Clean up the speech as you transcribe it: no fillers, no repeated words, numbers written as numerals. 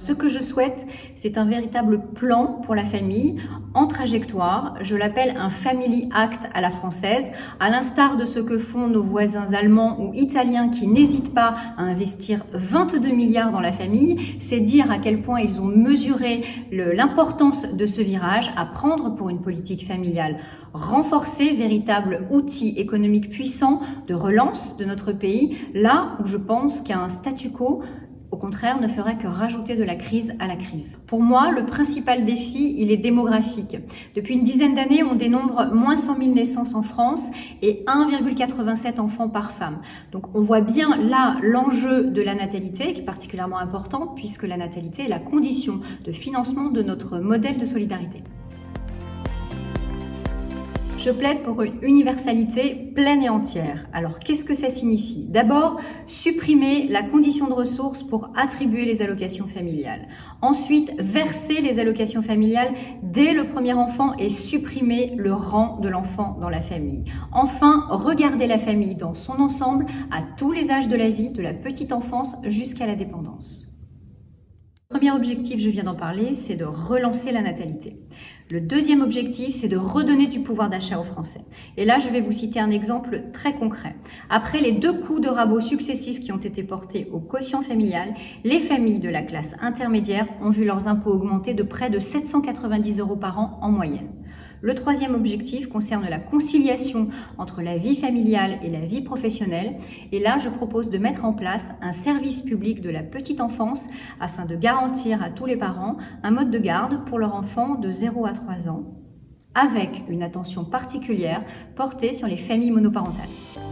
Ce que je souhaite, c'est un véritable plan pour la famille en trajectoire. Je l'appelle un Family Act à la française, à l'instar de ce que font nos voisins allemands ou italiens qui n'hésitent pas à investir 22 milliards dans la famille. C'est dire à quel point ils ont mesuré l'importance de ce virage à prendre pour une politique familiale renforcée, véritable outil économique puissant de relance de notre pays, là où je pense qu'un statu quo au contraire, ne ferait que rajouter de la crise à la crise. Pour moi, le principal défi, il est démographique. Depuis une dizaine d'années, on dénombre moins 100 000 naissances en France et 1,87 enfants par femme. Donc on voit bien là l'enjeu de la natalité qui est particulièrement important puisque la natalité est la condition de financement de notre modèle de solidarité. Je plaide pour une universalité pleine et entière. Alors, qu'est-ce que ça signifie? D'abord, supprimer la condition de ressources pour attribuer les allocations familiales. Ensuite, verser les allocations familiales dès le premier enfant et supprimer le rang de l'enfant dans la famille. Enfin, regarder la famille dans son ensemble à tous les âges de la vie, de la petite enfance jusqu'à la dépendance. Le premier objectif, je viens d'en parler, c'est de relancer la natalité. Le deuxième objectif, c'est de redonner du pouvoir d'achat aux Français. Et là, je vais vous citer un exemple très concret. Après les 2 coups de rabot successifs qui ont été portés au quotient familial, les familles de la classe intermédiaire ont vu leurs impôts augmenter de près de 790 € par an en moyenne. Le troisième objectif concerne la conciliation entre la vie familiale et la vie professionnelle. Et là, je propose de mettre en place un service public de la petite enfance afin de garantir à tous les parents un mode de garde pour leur enfant de 0 à 3 ans, avec une attention particulière portée sur les familles monoparentales.